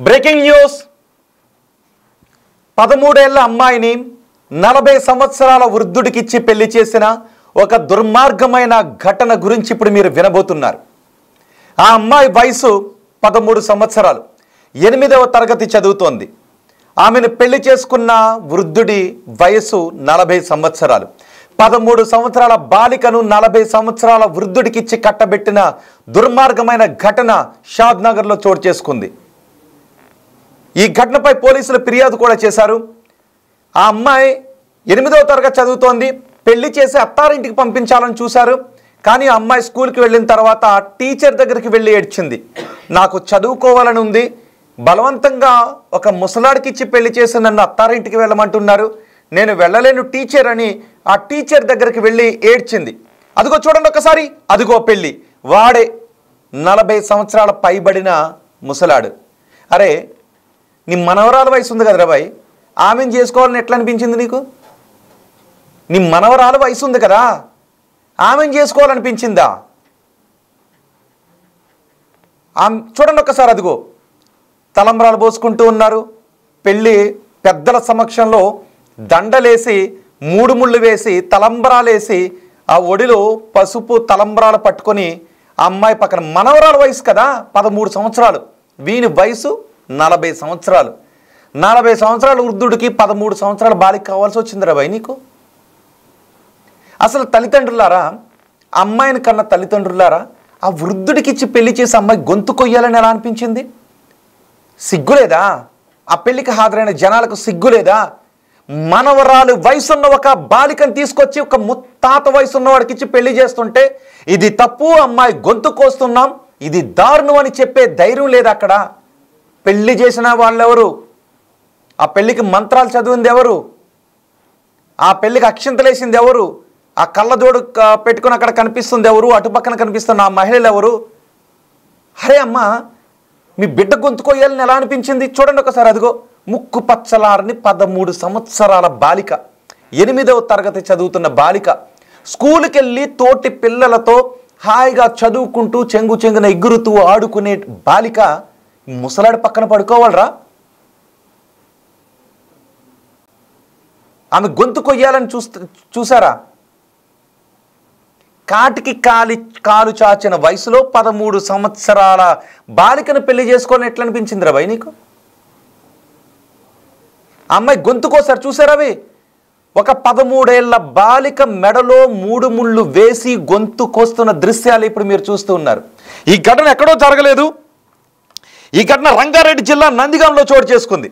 Breaking news 13 ఏళ్ల అమ్మాయిని 40 సంవత్సరాల వృద్ధుడికిచ్చి పెళ్లి చేసిన ఒక దుర్మార్గమైన ఘటన గురించి ఇప్పుడు మీరు వినబోతున్నారు. ఆ అమ్మాయి వయసు 13 సంవత్సరాలు, 8వ తరగతి చదువుతోంది. ఆమెను పెళ్లి చేసుకున్న వృద్ధుడి వయసు 40 సంవత్సరాలు. 13 సంవత్సరాల బాలికను 40 సంవత్సరాల వృద్ధుడికిచ్చి కట్టబెట్టిన దుర్మార్గమైన ఘటన షాద్నగర్లో చోటు చేసుకుంది. ఈ ఘటనపై పోలీసులు ఫిర్యాదు కూడా చేశారు. ఆ అమ్మాయి 8వ తరగతి చదువుతోంది. పెళ్లి చేసి అత్తారింటికి పంపించాలని చూశారు. కానీ ఆ అమ్మాయి స్కూల్కి వెళ్ళిన తర్వాత టీచర్ దగ్గరికి వెళ్ళి ఏడ్చింది. నాకు చదువుకోవాలని ఉంది, బలవంతంగా ఒక ముసలాడికి ఇచ్చి పెళ్లి చేసి నన్ను అత్తారింటికి వెళ్ళమంటున్నారు, నేను వెళ్ళలేను టీచర్ అని ఆ టీచర్ దగ్గరికి వెళ్ళి ఏడ్చింది. అదిగో చూడండి ఒకసారి, అదిగో పెళ్ళి, వాడే 40 సంవత్సరాల పైబడిన ముసలాడు. అరే, నీ మనవరాల వయసు ఉంది కదా రాబాయ్, ఆమెను చేసుకోవాలని ఎట్లా అనిపించింది నీకు? నీ మనవరాల వయసు ఉంది కదా, ఆమెను చేసుకోవాలనిపించిందా? చూడండి ఒక్కసారి, అదిగో తలంబ్రాలు పోసుకుంటూ ఉన్నారు. పెళ్ళి పెద్దల సమక్షంలో దండలేసి 3 ముళ్ళు వేసి తలంబ్రాలేసి ఆ ఒడిలో పసుపు తలంబ్రాలు పట్టుకొని ఆ అమ్మాయి పక్కన మనవరాల వయసు కదా 13 సంవత్సరాలు, వీని వయసు 40 సంవత్సరాలు. 40 సంవత్సరాల వృద్ధుడికి 13 సంవత్సరాల బాలిక కావాల్సి వచ్చిందిరా భయ్ నీకు? అసలు తల్లిదండ్రులారా, అమ్మాయిని కన్నా తల్లిదండ్రులారా, ఆ వృద్ధుడికి ఇచ్చి పెళ్లి చేసి అమ్మాయి గొంతు కొయ్యాలని ఎలా అనిపించింది? సిగ్గులేదా? ఆ పెళ్లికి హాజరైన జనాలకు సిగ్గులేదా? మనవరాలు వయసున్న ఒక బాలికను తీసుకొచ్చి ఒక ముత్తాత వయసున్న వాడికి ఇచ్చి పెళ్లి చేస్తుంటే ఇది తప్పు, అమ్మాయి గొంతు కోస్తున్నాం, ఇది దారుణం అని చెప్పే ధైర్యం లేదు అక్కడ. పెళ్లి చేసిన వాళ్ళెవరు? ఆ పెళ్లికి మంత్రాలు చదివింది ఎవరు? ఆ పెళ్లికి అక్షింతలేసింది ఎవరు? ఆ కళ్ళజోడు పెట్టుకుని అక్కడ కనిపిస్తుంది ఎవరు? అటుపక్కన కనిపిస్తున్న ఆ మహిళలు ఎవరు? అరే అమ్మ, మీ బిడ్డ గొంతు కొయ్యాలని ఎలా అనిపించింది? చూడండి ఒకసారి, అదిగో ముక్కు పచ్చలారని 13 సంవత్సరాల బాలిక, 8వ తరగతి చదువుతున్న బాలిక, స్కూల్కి వెళ్ళి తోటి పిల్లలతో హాయిగా చదువుకుంటూ చెంగు చెంగున ఎగురుతూ ఆడుకునే బాలిక ముసలాడి పక్కన పడుకోవాలరా? ఆమె గొంతు కొయ్యాలని చూసారా? కాటికి కాలు చాచిన వయసులో 13 సంవత్సరాల బాలికను పెళ్లి చేసుకోవాలని ఎట్లా అనిపించిందిరా భయ్ నీకు? అమ్మాయి గొంతు కోసారు చూసారా? అవి ఒక 13 ఏళ్ల బాలిక మెడలో 3 ముళ్ళు వేసి గొంతు కోస్తున్న దృశ్యాలు ఇప్పుడు మీరు చూస్తూ ఉన్నారు. ఈ ఘటన ఎక్కడో జరగలేదు. ఈ ఘటన రంగారెడ్డి జిల్లా నందిగాంలో చోటు చేసుకుంది.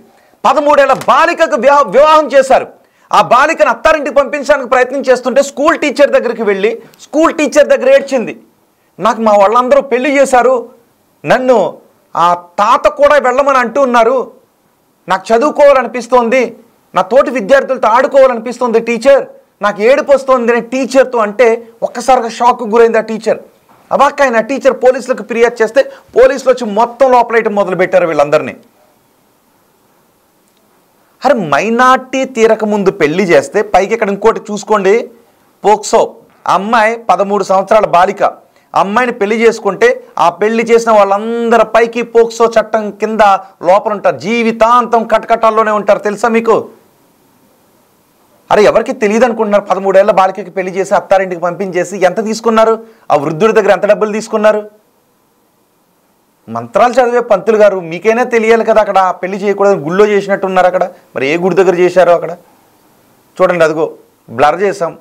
13 ఏళ్ల బాలికకు వివాహం చేశారు. ఆ బాలికను అత్తారింటికి పంపించడానికి ప్రయత్నం చేస్తుంటే స్కూల్ టీచర్ దగ్గరికి వెళ్ళి స్కూల్ టీచర్ దగ్గర ఏడ్చింది. నాకు మా వాళ్ళందరూ పెళ్లి చేశారు, నన్ను ఆ తాత కూడా వెళ్ళమని అంటూ ఉన్నారు, నాకు చదువుకోవాలనిపిస్తోంది, నా తోటి విద్యార్థులతో ఆడుకోవాలనిపిస్తుంది టీచర్, నాకు ఏడుపు వస్తుంది అని టీచర్తో అంటే ఒక్కసారిగా షాక్కు గురైంది ఆ టీచర్. అవాక్కైన టీచర్ పోలీసులకు ఫిర్యాదు చేస్తే పోలీసులు వచ్చి మొత్తం లోపలేయటం మొదలుపెట్టారు వీళ్ళందరినీ. అరే, మైనార్టీ తీరక ముందు పెళ్లి చేస్తే పైకి ఇక్కడ ఇంకోటి చూసుకోండి, పోక్సో. అమ్మాయి 13 సంవత్సరాల బాలిక, అమ్మాయిని పెళ్లి చేసుకుంటే ఆ పెళ్లి చేసిన వాళ్ళందరి పైకి పోక్సో చట్టం కింద లోపల ఉంటారు, జీవితాంతం కటకటాల్లోనే ఉంటారు. తెలుసా మీకు? అరే, ఎవరికి తెలియదు అనుకుంటున్నారు? 13 ఏళ్ల బాలికకి పెళ్లి చేసి అత్తారింటికి పంపించేసి ఎంత తీసుకున్నారు? ఆ వృద్ధుడి దగ్గర ఎంత డబ్బులు తీసుకున్నారు? మంత్రాలు చదివే పంతులు గారు, మీకైనా తెలియాలి కదా అక్కడ పెళ్లి చేయకూడదు, గుళ్ళో చేసినట్టున్నారు అక్కడ. మరి ఏ గుడి దగ్గర చేశారో అక్కడ చూడండి, అదిగో బ్లర్ చేసాం.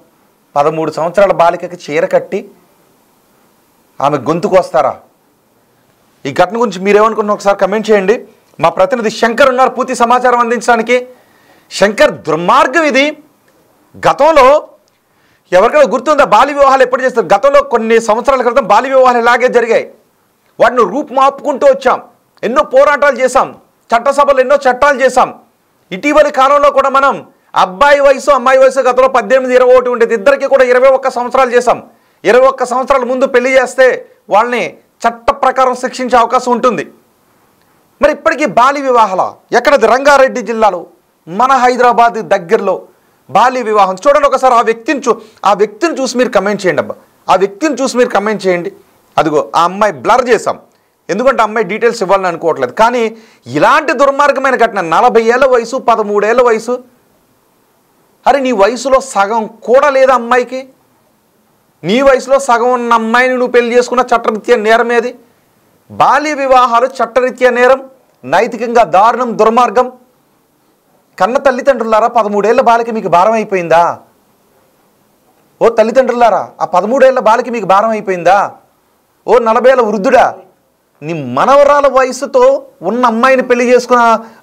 13 సంవత్సరాల బాలికకి చీర కట్టి ఆమె గొంతుకు వస్తారా? ఈ ఘటన గురించి మీరేమనుకున్నా ఒకసారి కమెంట్ చేయండి. మా ప్రతినిధి శంకర్ ఉన్నారు పూర్తి సమాచారం అందించడానికి. శంకర్, దుర్మార్గం ఇది. గతంలో ఎవరికైనా గుర్తుందా బాల్య వివాహాలు ఎప్పుడు చేస్తారు? గతంలో కొన్ని సంవత్సరాల క్రితం బాల్య వివాహాలు ఇలాగే జరిగాయి. వాటిని రూపుమాపుకుంటూ వచ్చాం, ఎన్నో పోరాటాలు చేశాం, చట్టసభలు ఎన్నో చట్టాలు చేశాం. ఇటీవలి కాలంలో కూడా మనం అబ్బాయి వయసు అమ్మాయి వయసు గతంలో 18, 21 ఉండేది, ఇద్దరికి కూడా 21 సంవత్సరాలు చేశాం. 21 సంవత్సరాల ముందు పెళ్లి చేస్తే వాళ్ళని చట్ట ప్రకారం శిక్షించే అవకాశం ఉంటుంది. మరి ఇప్పటికీ బాల్య వివాహాల ఎక్కడది? రంగారెడ్డి జిల్లాలో మన హైదరాబాద్ దగ్గరలో బాల్య వివాహం. చూడండి ఒకసారి, ఆ వ్యక్తిని చూసి మీరు కమెంట్ చేయండి. అబ్బా, ఆ వ్యక్తిని చూసి మీరు కమెంట్ చేయండి. అదిగో ఆ అమ్మాయి బ్లర్ చేసాం, ఎందుకంటే అమ్మాయి డీటెయిల్స్ ఇవ్వాలని అనుకోవట్లేదు. కానీ ఇలాంటి దుర్మార్గమైన ఘటన, 40 ఏళ్ళ వయసు, 13 ఏళ్ళ వయసు. అరే నీ వయసులో సగం కూడా లేదా అమ్మాయికి? నీ వయసులో సగం ఉన్న అమ్మాయిని నువ్వు పెళ్లి చేసుకున్న చట్టరీత్యా నేరం ఏది? బాల్య వివాహాలు చట్టరీత్యా నేరం, నైతికంగా దారుణం, దుర్మార్గం. కన్న తల్లిదండ్రులారా, 13 ఏళ్ల బాలిక మీకు భారం అయిపోయిందా? ఓ తల్లిదండ్రులారా, ఆ 13 ఏళ్ల బాలిక మీకు భారం అయిపోయిందా? ఓ 40 ఏళ్ల వృద్ధుడా, నీ మనవరాల వయసుతో ఉన్న అమ్మాయిని పెళ్లి చేసుకున్న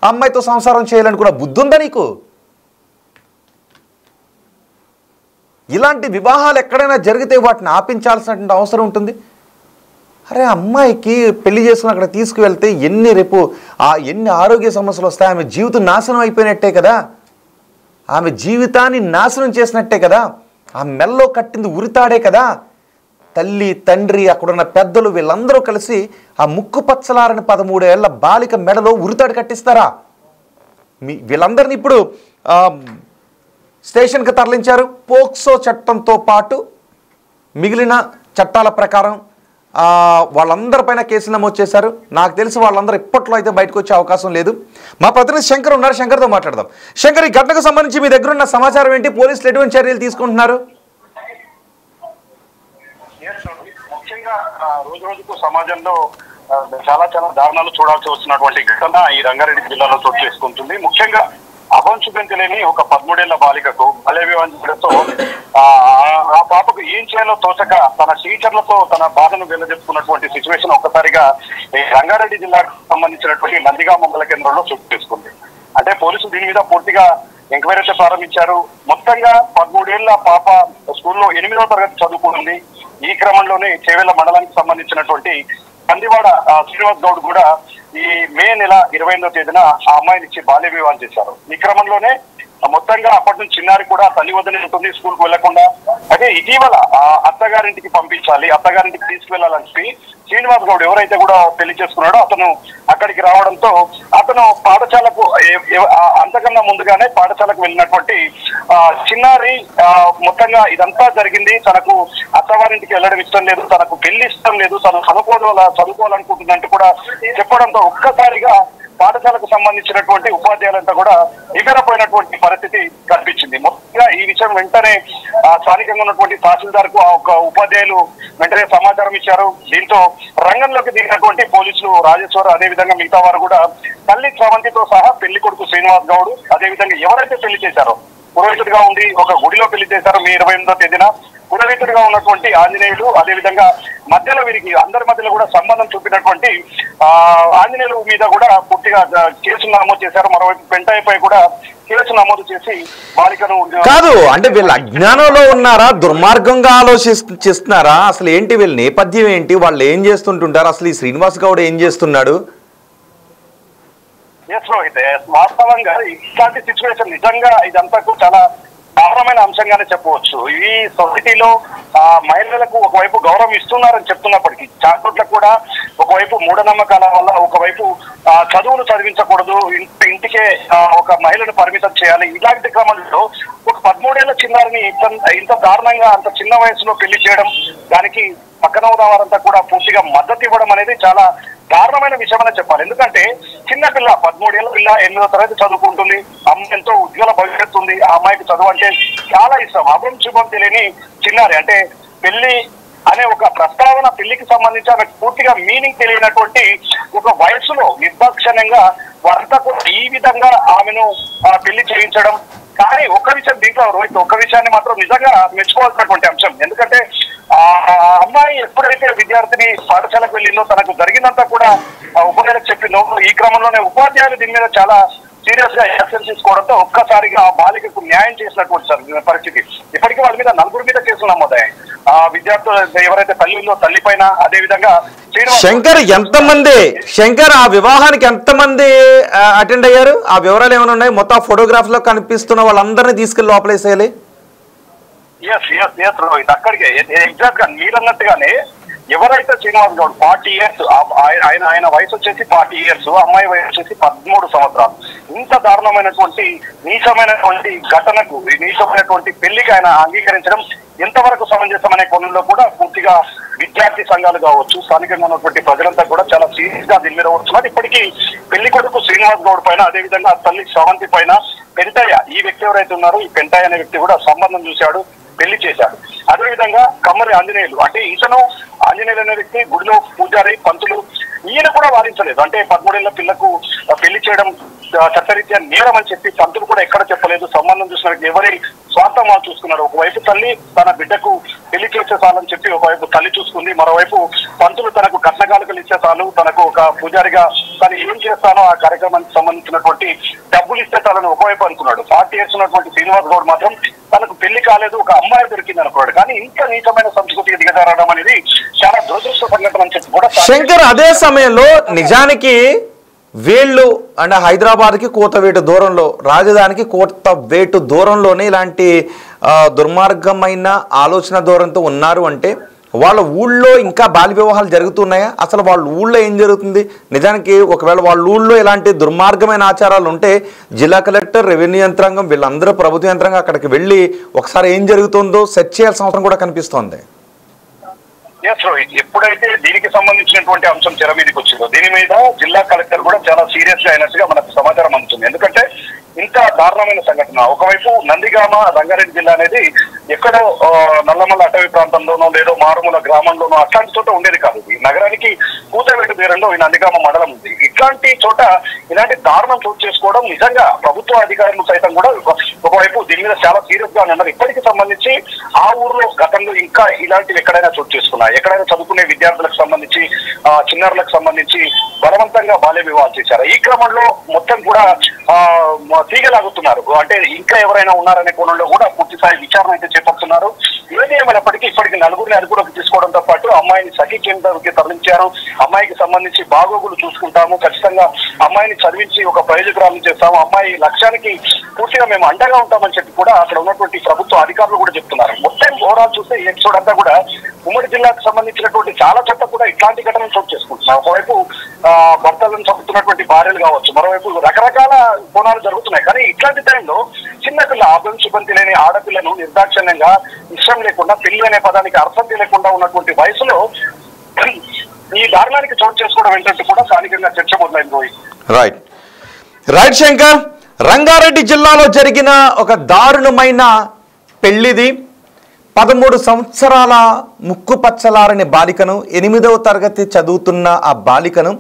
అమ్మాయితో సంసారం చేయాలని కూడా బుద్ధి ఉందా నీకు? ఇలాంటి వివాహాలు ఎక్కడైనా జరిగితే వాటిని ఆపించాల్సినటువంటి అవసరం ఉంటుంది. అరే అమ్మాయికి పెళ్లి చేసుకుని అక్కడ తీసుకువెళ్తే ఎన్ని ఆరోగ్య సమస్యలు వస్తాయి? ఆమె జీవితం నాశనం అయిపోయినట్టే కదా, ఆమె జీవితాన్ని నాశనం చేసినట్టే కదా, ఆ మెల్లో కట్టింది ఉరితాడే కదా. తల్లి, తండ్రి, అక్కడున్న పెద్దలు వీళ్ళందరూ కలిసి ఆ ముక్కు పచ్చలారని 13 ఏళ్ల బాలిక మెడలో ఉరితాడు కట్టిస్తారా? వీళ్ళందరినీ ఇప్పుడు స్టేషన్కి తరలించారు. పోక్సో చట్టంతో పాటు మిగిలిన చట్టాల ప్రకారం వాళ్ళందరిపైన కేసులు నమోదు చేశారు. నాకు తెలిసి వాళ్ళందరూ ఇప్పట్లో అయితే బయటకు వచ్చే అవకాశం లేదు. మా ప్రతినిధి శంకర్ ఉన్నారు, శంకర్తో మాట్లాడదాం. శంకర్, ఈ ఘటనకు సంబంధించి మీ దగ్గర ఉన్న సమాచారం ఏంటి? పోలీసులు ఎటువంటి చర్యలు తీసుకుంటున్నారు? ముఖ్యంగా రోజు రోజుకు సమాజంలో చాలా దారుణాలు చూడాల్సి వస్తున్నటువంటి ఘటన ఈ రంగారెడ్డి జిల్లాలో చోటు చేసుకుంటుంది. ముఖ్యంగా అభంశుభం తెలియని ఒక 13 ఏళ్ల బాలికకు బాల్య వివాహం చేయడంతో ఆ పాపకు ఏం చేయాలో తోచక తన టీచర్లతో తన బాధను వెల్లజెప్పుకున్నటువంటి సిచ్యువేషన్ ఒక్కసారిగా రంగారెడ్డి జిల్లాకు సంబంధించినటువంటి నందిగా మండల కేంద్రంలో చోటు చేసుకుంది. అంటే పోలీసులు దీని మీద పూర్తిగా ఎంక్వైరీ అయితే ప్రారంభించారు. మొత్తంగా 13 ఏళ్ల పాప స్కూల్లో 8వ తరగతి చదువుకుంటుంది. ఈ క్రమంలోనే చేవెళ్ల మండలానికి సంబంధించినటువంటి కందివాడ శ్రీనివాస్ గౌడ్ కూడా ఈ మే నెల 28వ తేదీన ఆ అమ్మాయిని ఇచ్చి బాల్య వివాహం చేశారు. ఈ క్రమంలోనే మొత్తంగా అప్పటి నుంచి చిన్నారి కూడా తల్లి వద్దనే ఉంటుంది, స్కూల్ కు వెళ్లకుండా. అదే ఇటీవల అత్తగారింటికి పంపించాలి, అత్తగారింటికి తీసుకువెళ్లాలని చెప్పి శ్రీనివాస్ గౌడ్ ఎవరైతే కూడా పెళ్లి చేసుకున్నాడో అతను అక్కడికి రావడంతో అతను పాఠశాలకు అంతకన్నా ముందుగానే పాఠశాలకు వెళ్ళినటువంటి చిన్నారి మొత్తంగా ఇదంతా జరిగింది. తనకు అత్తవారింటికి వెళ్ళడం ఇష్టం లేదు, తనకు పెళ్లి ఇష్టం లేదు, తను చదువుకోవాలనుకుంటుందంటూ కూడా చెప్పడంతో ఒక్కసారిగా పాఠశాలకు సంబంధించినటువంటి ఉపాధ్యాయులంతా కూడా ఎగరపోయినటువంటి పరిస్థితి కనిపించింది. మొత్తంగా ఈ విషయం వెంటనే స్థానికంగా ఉన్నటువంటి తహసీల్దార్ కు ఒక ఉపాధ్యాయులు వెంటనే సమాచారం ఇచ్చారు. దీంతో రంగంలోకి దిగినటువంటి పోలీసులు రాజేశ్వర్, అదేవిధంగా మిగతా వారు కూడా తల్లి స్రవంతితో సహా పెళ్లి కొడుకు శ్రీనివాస్ గౌడ్, అదేవిధంగా ఎవరైతే పెళ్లి చేశారో పురోహితుడిగా ఉండి ఒక గుడిలో పెళ్లి చేశారో మే 28వ తేదీన, పురోహితుడిగా ఉన్నటువంటి ఆంజనేయులు, అదేవిధంగా మధ్యలో వీరికి అందరి మధ్యలో కూడా సంబంధం చూపినటువంటి ఆంజనేయులు మీద కూడా పూర్తిగా కేసులు నమోదు చేశారు. మరోవైపు పెంటాయిపై కూడా కేసు నమోదు చేసి బాలికను కాదు అంటే వీళ్ళు అజ్ఞానంలో ఉన్నారా, దుర్మార్గంగా ఆలోచిస్తున్నారా? అసలు ఏంటి వీళ్ళ నేపథ్యం ఏంటి, వాళ్ళు ఏం చేస్తుంటుంటారు? అసలు ఈ శ్రీనివాస్ గౌడ్ ఏం చేస్తున్నాడు? వాస్తవంగా ఇట్లాంటి సిచ్యువేషన్ నిజంగా ఇదంతా చాలా దారుణమైన అంశంగానే చెప్పవచ్చు. ఈ సొసైటీలో మహిళలకు ఒకవైపు గౌరవం ఇస్తున్నారని చెప్తున్నప్పటికీ చాకోట్లకు కూడా ఒకవైపు మూఢనమ్మకాల వల్ల, ఒకవైపు చదువులు చదివించకూడదు, ఇంటికే ఒక మహిళను పరిమితం చేయాలి. ఇలాంటి క్రమంలో ఒక 13 ఏళ్ల చిన్నారిని ఇంత దారుణంగా అంత చిన్న వయసులో పెళ్లి చేయడం, దానికి పక్కన ఉన్న వారంతా కూడా పూర్తిగా మద్దతు ఇవ్వడం అనేది చాలా దారుణమైన విషయమనే చెప్పాలి. ఎందుకంటే చిన్న పిల్ల 13 ఏళ్ల పిల్ల 8వ తరగతి చదువుకుంటుంది, అమ్మాయి ఎంతో ఉజ్వల భవిష్యత్తు ఉంది, ఆ అమ్మాయికి చదువు అంటే చాలా ఇష్టం. అభం శుభం తెలియని చిన్నారి, అంటే పెళ్లి అనే ఒక ప్రస్తావన, పెళ్లికి సంబంధించి ఆమెకు పూర్తిగా మీనింగ్ తెలియనటువంటి ఒక వయసులో నిర్దాక్షిణ్యంగా వారంతా కూడా ఈ విధంగా ఆమెను పెళ్లి చేయించడం. కానీ ఒక్క విషయం దీంట్లో రోహిత్, ఒక్క విషయాన్ని మాత్రం నిజంగా మెచ్చుకోవాల్సినటువంటి అంశం. ఎందుకంటే అమ్మాయి ఎప్పుడైతే విద్యార్థిని పాఠశాలకు వెళ్ళిందో తనకు జరిగినంతా కూడా ఉపాధ్యాయులకు చెప్పిందో, ఈ క్రమంలోనే ఉపాధ్యాయులు దీని మీద చాలా సీరియస్ గా యాక్షన్ తీసుకోవడంతో ఒక్కసారిగా ఆ బాలికకు న్యాయం చేసినటువంటి పరిస్థితి. ఇప్పటికీ వాళ్ళ మీద 4 మీద కేసులు నమోదయ్యాయి. విద్యార్థులు ఎవరైతే తల్లిలో తల్లి పైన, అదేవిధంగా శంకర్ ఆ వివాహానికి ఎంతమంది అటెండ్ అయ్యారు? ఆ వివరాలు ఏమైనా ఉన్నాయి? మొత్తం ఫోటోగ్రాఫ్ లో కనిపిస్తున్న వాళ్ళందరినీ తీసుకెళ్లి లోపలేసేయాలి. రోహిత్, అక్కడికి ఎగ్జాక్ట్ గా మీరన్నట్టుగానే ఎవరైతే శ్రీనివాస్ గౌడ్ 40 ఇయర్స్, ఆయన వయసు వచ్చేసి 40 ఇయర్స్, అమ్మాయి వయసు వచ్చేసి 13 సంవత్సరాలు. ఇంత దారుణమైనటువంటి నీచమైనటువంటి ఘటనకు, నీచమైనటువంటి పెళ్లికి ఆయన అంగీకరించడం ఎంతవరకు సమంజసమనే కోణంలో కూడా పూర్తిగా విద్య విద్యార్థి సంఘాలు కావచ్చు, స్థానికంగా ఉన్నటువంటి ప్రజలంతా కూడా చాలా సీరియస్ గా దీని మీద వస్తున్నారు. ఇప్పటికీ పెళ్లి కొడుకు శ్రీనివాస్ గౌడ్ పైన, అదేవిధంగా తల్లి శ్రవంతి పైన పెంటయ్య, ఈ వ్యక్తి ఎవరైతే ఉన్నారో ఈ పెంటయ్య అనే వ్యక్తి కూడా సంబంధం చూశాడు, పెళ్లి చేశాడు. అదేవిధంగా కమ్మరి ఆంజనేయులు, అంటే ఇతను ఆంజనేయులు అనే వ్యక్తి గుడిలో పూజారి, పంతులు, ఈయన కూడా వారించలేదు. అంటే 13 ఏళ్ల పిల్లకు పెళ్లి చేయడం చట్టరీత్యా నేరం అని చెప్పి పంతులు కూడా ఎక్కడ చెప్పలేదు. సంబంధం చూసిన వ్యక్తి ఎవరి స్వార్థం వాళ్ళు చూసుకున్నారు. ఒకవైపు తల్లి తన బిడ్డకు పెళ్లి చేసే చాలని చెప్పి ఒకవైపు తల్లి చూసుకుంది, మరోవైపు పంతులు తనకు కట్నకాలుకలు ఇచ్చే చాలు, తనకు ఒక పూజారిగా తను ఏం చేస్తానో ఆ కార్యక్రమానికి సంబంధించినటువంటి డబ్బులు ఇస్తే చాలని ఒకవైపు అనుకున్నాడు. 40 years ఉన్నటువంటి శ్రీనివాస్ గౌడ్ మాత్రం తనకు పెళ్లి కాలేదు, ఒక అమ్మాయి దొరికింది అనుకున్నాడు. కానీ ఇంత నీచమైన సంస్కృతికి దిగజారడం అనేది చాలా దురదృష్ట సంఘటన అని చెప్పి కూడా శంకర్, అదే సమయంలో నిజానికి వీళ్ళు అంటే హైదరాబాద్కి కోతవేటు దూరంలో, రాజధానికి కోతవేటు దూరంలోనే ఇలాంటి దుర్మార్గమైన ఆలోచన ధోరణితో ఉన్నారు అంటే వాళ్ళ ఊళ్ళో ఇంకా బాల్య వివాహాలు జరుగుతున్నాయా? అసలు వాళ్ళ ఊళ్ళో ఏం జరుగుతుంది? నిజానికి ఒకవేళ వాళ్ళ ఊళ్ళో ఇలాంటి దుర్మార్గమైన ఆచారాలు ఉంటే జిల్లా కలెక్టర్, రెవెన్యూ యంత్రాంగం, వీళ్ళందరూ ప్రభుత్వ యంత్రాంగం అక్కడికి వెళ్ళి ఒకసారి ఏం జరుగుతుందో సెర్చ్ చేయాల్సిన అవసరం కూడా కనిపిస్తోంది. ఎప్పుడైతే దీనికి సంబంధించినటువంటి అంశం తెర మీదకి వచ్చిందో దీని మీద జిల్లా కలెక్టర్ కూడా చాలా సీరియస్ గా అయినట్టుగా మనకు సమాచారం అందుతుంది. ఎందుకంటే ఇంత దారుణమైన సంఘటన, ఒకవైపు నందిగామ రంగారెడ్డి జిల్లా అనేది ఎక్కడో నల్లమల్ల అటవీ ప్రాంతంలోనో లేదో మారుమూల గ్రామంలోనో అట్లాంటి చోట ఉండేది కాదు. ఈ నగరానికి కూతవేటు దూరంలో ఈ నందిగామ మండలం ఉంది. ఇట్లాంటి చోట ఇలాంటి దారుణం చోటు చేసుకోవడం నిజంగా ప్రభుత్వ అధికారులు సైతం కూడా ఒకవైపు దీని మీద చాలా సీరియస్ గా ఉన్నారు. ఇప్పటికి సంబంధించి ఆ ఊర్లో గతంలో ఇంకా ఇలాంటివి ఎక్కడైనా చోటు చేసుకున్నాయి, ఎక్కడైనా చదువుకునే విద్యార్థులకు సంబంధించి చిన్నారులకు సంబంధించి బలవంతంగా బాల్య వివాహాలు చేశారు. ఈ క్రమంలో మొత్తం కూడా తీగలాగుతున్నారు. అంటే ఇంకా ఎవరైనా ఉన్నారనే కోణంలో కూడా పూర్తిస్థాయి విచారణ అయితే చేపడుతున్నారు. ఏది ఏమైనప్పటికీ ఇప్పటికి నలుగురిని అదుపులోకి తీసుకోవడంతో పాటు అమ్మాయిని సఖీ కేంద్రానికి తరలించారు. అమ్మాయికి సంబంధించి బాగోగులు చూసుకుంటాము, ఖచ్చితంగా అమ్మాయిని చదివించి ఒక ప్రయోజకురాలను చేస్తాము, అమ్మాయి లక్ష్యానికి పూర్తిగా మేము అండగా ఉంటామని చెప్పి కూడా అక్కడ ఉన్నటువంటి ప్రభుత్వ అధికారులు కూడా చెప్తున్నారు. మొత్తం ఓవరాల్ చూస్తే ఈ ఎపిసోడ్ అంతా కూడా ఉమ్మడి జిల్లాకు సంబంధించినటువంటి చాలా చోట్ల కూడా ఇట్లాంటి ఘటనలు చోటు చేసుకుంటున్నాం. ఒకవైపు భర్తలను చంపుతున్నటువంటి భార్యలు కావచ్చు, మరోవైపు రకరకాల కోణాలు జరుగుతున్నాయి. కానీ ఇట్లాంటి టైంలో చిన్నపిల్ల ఆభంశుబంతి లేని ఆడపిల్లను నిర్దాక్షిణ్యంగా ఇష్టం లేకుండా, పెళ్లి అనే పదానికి అర్థం తెలియకుండా ఉన్నటువంటి వయసులో ఈ దారుణానికి చోటు చేసుకోవడం ఏంటంటే కూడా స్థానికంగా చర్చ మొదలైంది. రైట్ శంకర్, రంగారెడ్డి జిల్లాలో జరిగిన ఒక దారుణమైన పెళ్లిది. 13 సంవత్సరాల ముక్కు పచ్చలారని బాలికను, 8వ తరగతి చదువుతున్న ఆ బాలికను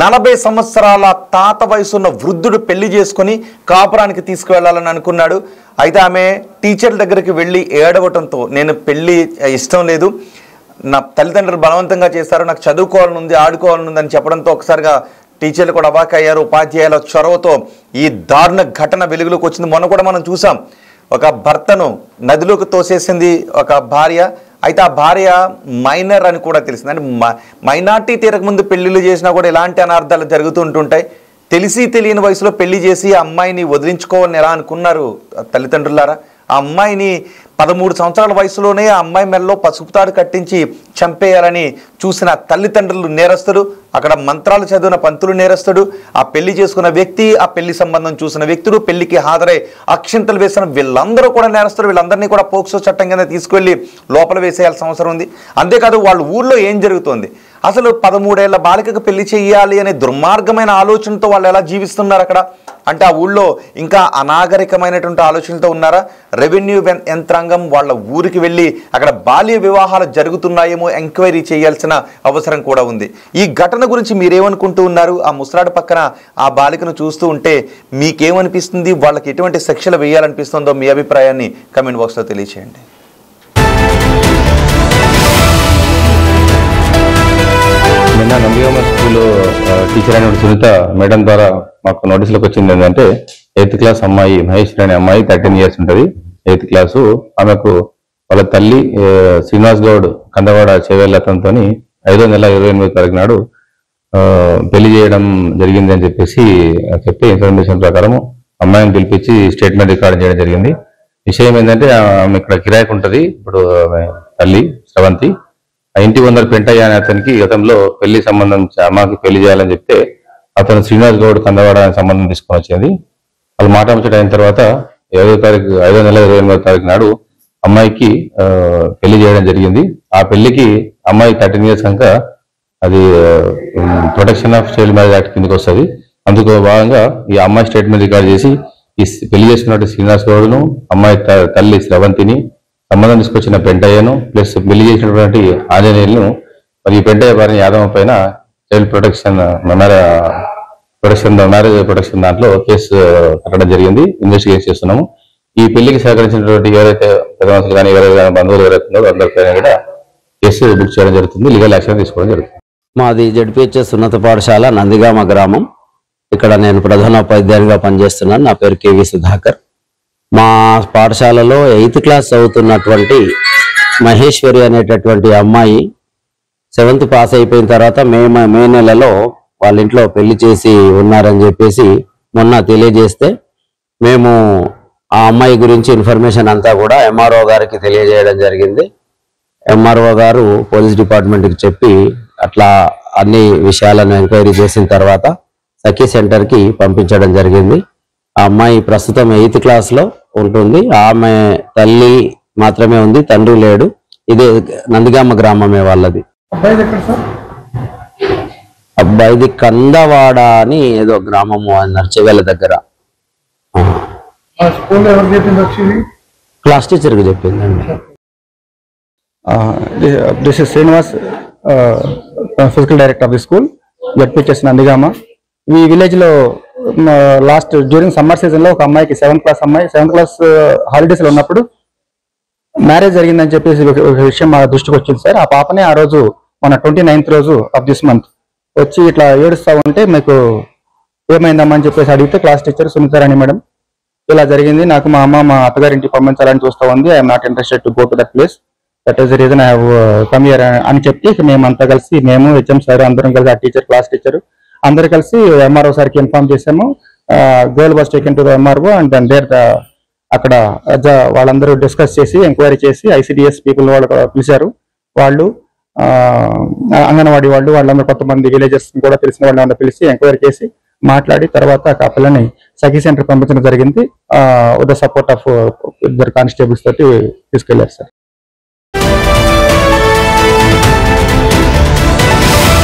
40 సంవత్సరాల తాత వయసున్న వృద్ధుడు పెళ్లి చేసుకుని కాపురానికి తీసుకువెళ్ళాలని అనుకున్నాడు. అయితే ఆమె టీచర్ల దగ్గరికి వెళ్ళి ఏడవటంతో నేను పెళ్లి ఇష్టం లేదు, నా తల్లిదండ్రులు బలవంతంగా చేస్తారు, నాకు చదువుకోవాలనుంది, ఆడుకోవాలనుంది అని చెప్పడంతో ఒకసారిగా టీచర్లు కూడా అవాకయ్యారు. ఉపాధ్యాయుల చొరవతో ఈ దారుణ ఘటన వెలుగులోకి వచ్చింది. మొన్న కూడా మనం చూసాం, ఒక భర్తను నదిలోకి తోసేసింది ఒక భార్య. అయితే ఆ భార్య మైనర్ అని కూడా తెలిసింది. అంటే మైనార్టీ తీరకముందు పెళ్లిళ్ళు చేసినా కూడా ఇలాంటి అనార్థాలు జరుగుతుంటుంటాయి. తెలిసి తెలియని వయసులో పెళ్లి చేసి ఆ అమ్మాయిని వదిలించుకోవాలని ఎలా అనుకున్నారు తల్లిదండ్రులారా? ఆ అమ్మాయిని 13 సంవత్సరాల వయసులోనే ఆ అమ్మాయి మెడలో పసుపు తాడు కట్టించి చంపేయాలని చూసిన తల్లిదండ్రులు నేరస్తుడు, అక్కడ మంత్రాలు చదివిన పంతులు నేరస్తుడు, ఆ పెళ్లి చేసుకున్న వ్యక్తి, ఆ పెళ్లి సంబంధం చూసిన వ్యక్తులు, పెళ్లికి హాజరై అక్షింతలు వేసిన వీళ్ళందరూ కూడా నేరస్తుడు. వీళ్ళందరినీ కూడా పోక్సో చట్టం కింద తీసుకువెళ్ళి లోపల వేసేయాల్సిన అవసరం ఉంది. అంతేకాదు వాళ్ళ ఊళ్ళో ఏం జరుగుతోంది, అసలు 13 ఏళ్ల బాలికకు పెళ్లి చేయాలి అనే దుర్మార్గమైన ఆలోచనతో వాళ్ళు ఎలా జీవిస్తున్నారు అక్కడ? అంటే ఆ ఊళ్ళో ఇంకా అనాగరికమైనటువంటి ఆలోచనలతో ఉన్నారా? రెవెన్యూ యంత్రాంగం వాళ్ళ ఊరికి వెళ్ళి అక్కడ బాల్య వివాహాలు జరుగుతున్నాయేమో ఎంక్వైరీ చేయాల్సిన అవసరం కూడా ఉంది. ఈ ఘటన గురించి మీరేమనుకుంటూ ఉన్నారు? ఆ ముసలాడు పక్కన ఆ బాలికను చూస్తూ ఉంటే మీకేమనిపిస్తుంది? వాళ్ళకి ఎటువంటి శిక్షలు వేయాలనిపిస్తుందో మీ అభిప్రాయాన్ని కమెంట్ బాక్స్లో తెలియచేయండి. నిన్న నందిగామ స్కూల్ టీచర్ అయిన సునీత మేడం ద్వారా మాకు నోటీసులకు వచ్చింది ఏంటంటే 8th క్లాస్ అమ్మాయి మహేశ్వరి అనే అమ్మాయి 13 years ఉంటుంది, 8th క్లాసు. ఆమెకు వాళ్ళ తల్లి శ్రీనివాస్ గౌడ్ కందవాడ చేవేళ్ళతంతో 5వ నెల 28వ తారీఖు నాడు పెళ్లి చేయడం జరిగింది అని చెప్పి ఇన్ఫర్మేషన్ ప్రకారం అమ్మాయిని పిలిపించి స్టేట్మెంట్ రికార్డ్ చేయడం జరిగింది. విషయం ఏంటంటే ఆమె ఇక్కడ కిరాయికి ఉంటుంది. ఇప్పుడు తల్లి శ్రవంతి ఆ ఇంటి ఓనర్ పెంటయ్య అనే అతనికి గతంలో పెళ్లి సంబంధం అమ్మకి పెళ్లి చేయాలని చెప్తే అతను శ్రీనివాస్ గౌడ్ కందవాడ సంబంధం తీసుకొని వచ్చింది. వాళ్ళు మాట ముచ్చట అయిన తర్వాత 5వ నెల 28వ తారీఖు నాడు అమ్మాయికి పెళ్లి చేయడం జరిగింది. ఆ పెళ్లికి అమ్మాయి 13 years కనుక అది protection of child marriage act కిందకి వస్తుంది. అందుకు భాగంగా ఈ అమ్మాయి స్టేట్మెంట్ రికార్డ్ చేసి ఈ పెళ్లి చేసుకున్నట్టు శ్రీనివాస్ గౌడ్ను, అమ్మాయి తల్లి శ్రవంతిని, సంబంధం తీసుకొచ్చిన పెంటయ్యను ప్లస్ పెళ్లి చేసినటువంటి ఆంజనేయులను మరి ఈ పెంటయ్య భార్య యాదమ్మ పైన చైల్డ్ మ్యారేజ్ ప్రొటెక్షన్ దాంట్లో కేసు కట్టడం జరిగింది. ఇన్వెస్టిగేషన్ చేస్తున్నాము. ఈ పెళ్లికి సహకరించినటువంటి ఎవరైతే పెద్దమనుషులు కానీ ఎవరైతే బంధువులు ఎవరైతే ఉన్నారో అందరిపైన కూడా కేసు బుక్ చేయడం జరుగుతుంది. లీగల్ యాక్షన్ తీసుకోవడం జరుగుతుంది. మాది జడ్పీహెచ్ఎస్ ఉన్నత పాఠశాల నందిగామ గ్రామం. ఇక్కడ నేను ప్రధానోపాధ్యాయునిగా పనిచేస్తున్నాను. నా పేరు కేవి సుధాకర్. మా పాఠశాలలో 8th క్లాస్ చదువుతున్నటువంటి మహేశ్వరి అనేటటువంటి అమ్మాయి 7th పాస్ అయిపోయిన తర్వాత మే నెలలో వాళ్ళ ఇంట్లో పెళ్లి చేసి ఉన్నారని చెప్పేసి మొన్న తెలియజేస్తే మేము ఆ అమ్మాయి గురించి ఇన్ఫర్మేషన్ అంతా కూడా ఎంఆర్ఓ గారికి తెలియజేయడం జరిగింది. ఎంఆర్ఓ గారు పోలీస్ డిపార్ట్మెంట్కి చెప్పి అట్లా అన్ని విషయాలను ఎంక్వైరీ చేసిన తర్వాత సఖీ సెంటర్కి పంపించడం జరిగింది. ఆ అమ్మాయి ప్రస్తుతం 8th క్లాస్లో ఉంటుంది. ఆమె తల్లి మాత్రమే ఉంది, తండ్రి లేడు. ఇదే నందిగామ గ్రామమే వాళ్ళది. అబ్బాయిది కందవాడ అని ఏదో గ్రామము నర్చవేల దగ్గర. క్లాస్ టీచర్కి చెప్పిందండి. This is Srinivas, physical director of the school, ZPHS Nandigama. ఈ విలేజ్ లో లాస్ట్ డ్యూరింగ్ సమ్మర్ సీజన్ లో ఒక అమ్మాయికి 7th క్లాస్ అమ్మాయి 7th క్లాస్ హాలిడేస్ లో ఉన్నప్పుడు మ్యారేజ్ జరిగిందని చెప్పేసి ఒక విషయం మా దృష్టికి వచ్చింది సార్. ఆ పాపనే ఆ రోజు మన 29th రోజు ఆఫ్ దిస్ మంత్ వచ్చి ఇట్లా ఏడుస్తా ఉంటే మీకు ఏమైందమ్మా అని చెప్పేసి అడిగితే క్లాస్ టీచర్ సునీతారాణి మేడం ఇలా జరిగింది, నాకు మా అమ్మ మా అత్తగారింటికి పంపించాలని చూస్తూ ఉంది, I'm not interested to go to that place, that is the reason I have come here అని చెప్పి మేమంతా కలిసి మేము హెచ్ఎం సార్ అందరం కలిసి ఆ టీచర్ క్లాస్ టీచర్ అందరు కలిసి ఎంఆర్ఓ సార్కి ఇన్ఫార్మ్ చేసాము. Girl was taken to the MRO and then there అక్కడ వాళ్ళందరూ డిస్కస్ చేసి ఎంక్వైరీ చేసి ఐసిడిఎస్ పీపుల్ వాళ్ళు పిలిచారు. వాళ్ళు అంగన్వాడీ వాళ్ళందరూ కొంతమంది విలేజెస్ కూడా తెలిసిన వాళ్ళందరూ పిలిచి ఎంక్వైరీ చేసి మాట్లాడి తర్వాత ఆ పిల్లని సఖీ సెంటర్ పంపించడం జరిగింది. With the support of 2 constables తోటి తీసుకెళ్లారు సార్.